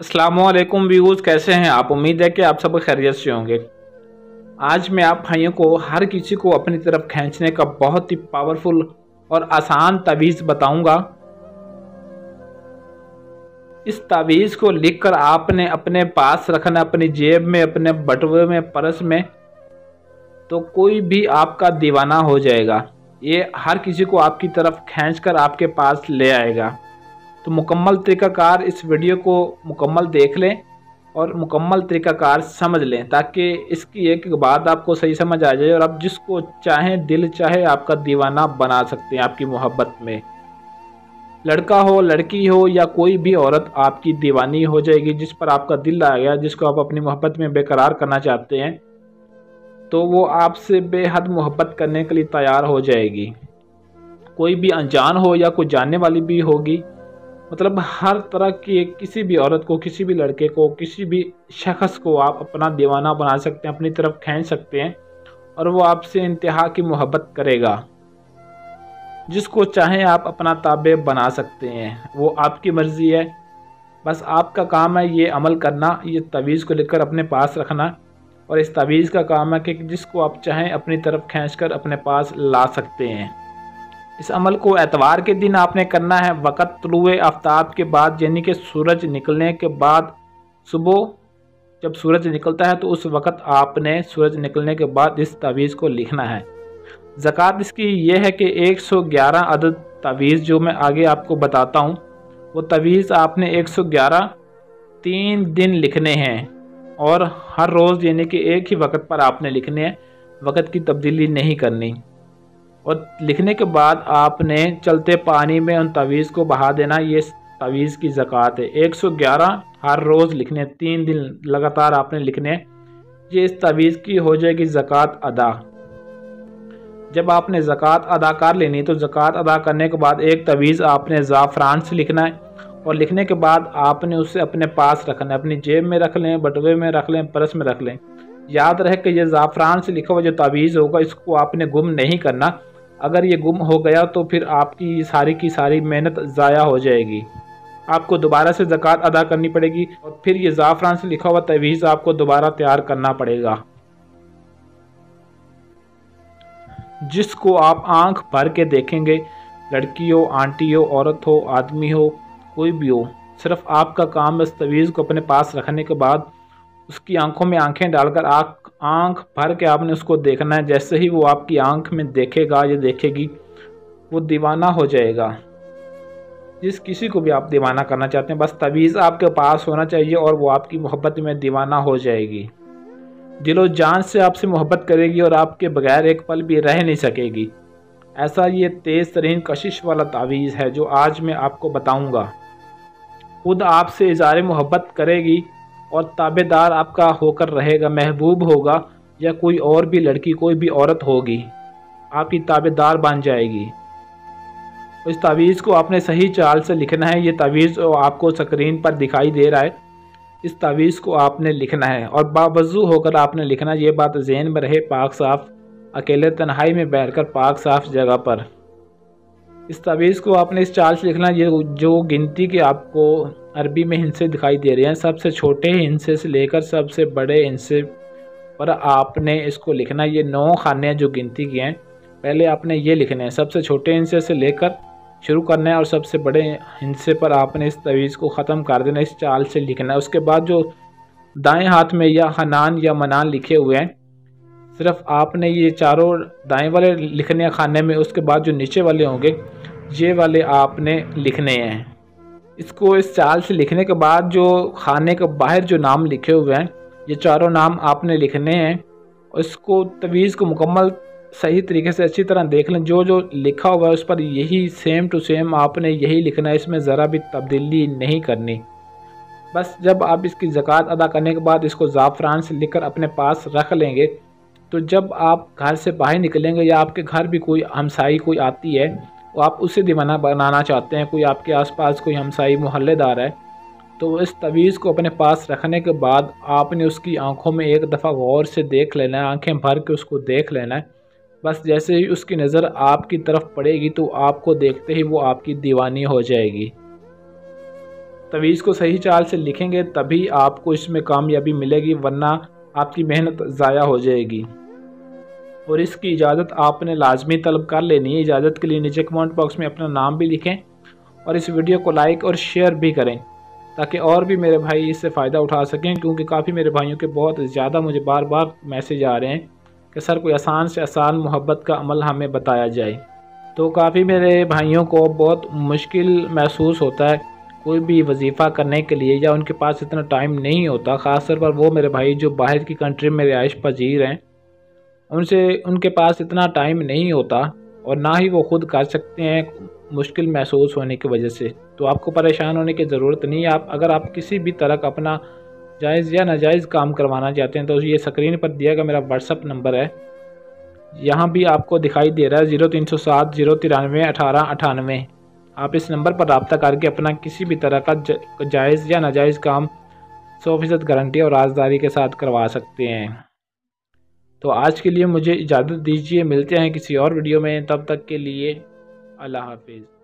अस्सलामुअलैकुम व्यूज़, कैसे हैं आप। उम्मीद है कि आप सब खैरियत से होंगे। आज मैं आप भाइयों को हर किसी को अपनी तरफ खींचने का बहुत ही पावरफुल और आसान तावीज़ बताऊंगा। इस तावीज़ को लिखकर आपने अपने पास रखना, अपनी जेब में, अपने बटुए में, पर्स में, तो कोई भी आपका दीवाना हो जाएगा। ये हर किसी को आपकी तरफ खींचकर आपके पास ले आएगा। तो मुकम्मल तरीक़ाकार इस वीडियो को मुकम्मल देख लें और मुकम्मल तरीक़ाकार समझ लें, ताकि इसकी एक एक बात आपको सही समझ आ जाए और आप जिसको चाहें, दिल चाहे, आपका दीवाना बना सकते हैं आपकी मोहब्बत में। लड़का हो, लड़की हो या कोई भी औरत आपकी दीवानी हो जाएगी। जिस पर आपका दिल आ गया, जिसको आप अपनी मोहब्बत में बेकरार करना चाहते हैं, तो वो आपसे बेहद मोहब्बत करने के लिए तैयार हो जाएगी। कोई भी अनजान हो या कोई जानने वाली भी होगी, मतलब हर तरह की किसी भी औरत को, किसी भी लड़के को, किसी भी शख्स को आप अपना दीवाना बना सकते हैं, अपनी तरफ खींच सकते हैं और वो आपसे इंतहा की मोहब्बत करेगा। जिसको चाहें आप अपना ताबे बना सकते हैं, वो आपकी मर्ज़ी है। बस आपका काम है ये अमल करना, ये तावीज़ को लेकर अपने पास रखना। और इस तावीज़ का काम है कि जिसको आप चाहें अपनी तरफ खींचकर अपने पास ला सकते हैं। इस अमल को एतवार के दिन आपने करना है, वक़्त तुलुए आफ्ताब के बाद, यानी कि सूरज निकलने के बाद। सुबह जब सूरज निकलता है तो उस वक़्त आपने सूरज निकलने के बाद इस तावीज़ को लिखना है। ज़कात इसकी ये है कि 111 अदद तावीज़ जो मैं आगे आपको बताता हूँ, वो तावीज़ आपने 111 3 दिन लिखने हैं और हर रोज़, यानी कि एक ही वक़्त पर आपने लिखने हैं, वक़्त की तब्दीली नहीं करनी। और लिखने के बाद आपने चलते पानी में उन तावीज़ को बहा देना। ये तावीज़ की ज़कात है। 111 हर रोज़ लिखने, 3 दिन लगातार आपने लिखने। ये इस तावीज़ की हो जाएगी ज़कात अदा। जब आपने ज़कात अदा कर लेनी, तो ज़कात अदा करने के बाद एक तावीज़ आपने ज़ाफ़रान से लिखना है और लिखने के बाद आपने उसे अपने पास रखना है। अपनी जेब में रख लें, बटुए में रख लें, पर्स में रख लें। याद रहे कि ये ज़ाफ़रान से लिखा हुआ जो तावीज़ होगा, इसको आपने गुम नहीं करना। अगर ये गुम हो गया तो फिर आपकी सारी की सारी मेहनत ज़ाया हो जाएगी। आपको दोबारा से ज़कात अदा करनी पड़ेगी और फिर ये ज़ाफ़रान से लिखा हुआ तावीज़ आपको दोबारा तैयार करना पड़ेगा, जिसको आप आंख भर के देखेंगे। लड़की हो, आंटी हो, औरत हो, आदमी हो, कोई भी हो, सिर्फ आपका काम इस तावीज़ को अपने पास रखने के बाद उसकी आंखों में आंखें डालकर आंख भर के आपने उसको देखना है। जैसे ही वो आपकी आंख में देखेगा या देखेगी, वो दीवाना हो जाएगा। जिस किसी को भी आप दीवाना करना चाहते हैं, बस तावीज़ आपके पास होना चाहिए और वो आपकी मोहब्बत में दीवाना हो जाएगी। दिलो जान से आपसे मोहब्बत करेगी और आपके बगैर एक पल भी रह नहीं सकेगी। ऐसा ये तेज़ तरीन कशिश वाला तावीज़ है जो आज मैं आपको बताऊँगा। खुद आपसे इज़हार मोहब्बत करेगी और ताबेदार आपका होकर रहेगा। महबूब होगा या कोई और भी लड़की, कोई भी औरत होगी, आपकी ताबेदार बन जाएगी। इस तावीज़ को आपने सही चाल से लिखना है। ये तावीज़ आपको स्क्रीन पर दिखाई दे रहा है, इस तावीज़ को आपने लिखना है और बावज़ू होकर आपने लिखना। ये बात ज़हन में रहे, पाक साफ़, अकेले तन्हाई में बैठकर पाक साफ़ जगह पर। इस तावीज़ को आपने इस चाल से लिखना। ये जो गिनती के आपको अरबी में हिंसे दिखाई दे रहे हैं, सबसे छोटे हिंसे से लेकर सबसे बड़े हिंसे पर आपने इसको लिखना। ये 9 खाने जो गिनती के हैं, पहले आपने ये लिखने हैं। सबसे छोटे हिंसे से लेकर शुरू करना है और सबसे बड़े हिंसे पर आपने इस तावीज़ को ख़त्म कर देना। इस चाल से लिखना है। उसके बाद जो दाएं हाथ में या हनान या मनान लिखे हुए हैं, सिर्फ आपने ये चारों दाएं वाले लिखने हैं खाने में। उसके बाद जो नीचे वाले होंगे, ये वाले आपने लिखने हैं। इसको इस चाल से लिखने के बाद जो खाने के बाहर जो नाम लिखे हुए हैं, ये चारों नाम आपने लिखने हैं। और इसको तावीज़ को मुकम्मल सही तरीके से अच्छी तरह देख लें। जो जो लिखा हुआ है उस पर यही सेम टू सेम आपने यही लिखना है, इसमें ज़रा भी तब्दीली नहीं करनी। बस जब आप इसकी ज़कात अदा करने के बाद इसको ज़ाफ़रान से लिखकर अपने पास रख लेंगे, तो जब आप घर से बाहर निकलेंगे या आपके घर भी कोई हमसाई कोई आती है, वो आप उसे दीवाना बनाना चाहते हैं, कोई आपके आसपास कोई हमसाई मोहल्लेदार है, तो इस तावीज़ को अपने पास रखने के बाद आपने उसकी आंखों में एक दफ़ा गौर से देख लेना है, आंखें भर के उसको देख लेना है। बस जैसे ही उसकी नज़र आपकी तरफ पड़ेगी, तो आपको देखते ही वो आपकी दीवानी हो जाएगी। तवीज़ को सही चाल से लिखेंगे तभी आपको इसमें कामयाबी मिलेगी, वरना आपकी मेहनत ज़ाया हो जाएगी। और इसकी इजाज़त आपने लाजमी तलब कर लेनी है। इजाज़त के लिए नीचे कमेंट बॉक्स में अपना नाम भी लिखें और इस वीडियो को लाइक और शेयर भी करें, ताकि और भी मेरे भाई इससे फ़ायदा उठा सकें। क्योंकि काफ़ी मेरे भाइयों के बहुत ज़्यादा मुझे बार बार मैसेज आ रहे हैं कि सर कोई आसान से आसान मोहब्बत का अमल हमें बताया जाए। तो काफ़ी मेरे भाइयों को बहुत मुश्किल महसूस होता है कोई भी वजीफ़ा करने के लिए, या उनके पास इतना टाइम नहीं होता। ख़ास तौर पर वो मेरे भाई जो बाहर की कंट्री में रिहाइश पजीर हैं, उनके पास इतना टाइम नहीं होता और ना ही वो ख़ुद कर सकते हैं मुश्किल महसूस होने की वजह से। तो आपको परेशान होने की ज़रूरत नहीं है। अगर आप किसी भी तरह का अपना जायज़ या नाजायज़ काम करवाना चाहते हैं तो ये स्क्रीन पर दिया गया मेरा व्हाट्सअप नंबर है, यहाँ भी आपको दिखाई दे रहा है 0307 093 18 98। आप इस नंबर पर रब्ता करके अपना किसी भी तरह का जायज़ या नाजायज़ काम 100% गारंटी और राजदारी के साथ करवा सकते हैं। तो आज के लिए मुझे इजाज़त दीजिए, मिलते हैं किसी और वीडियो में, तब तक के लिए अल्लाह हाफिज़।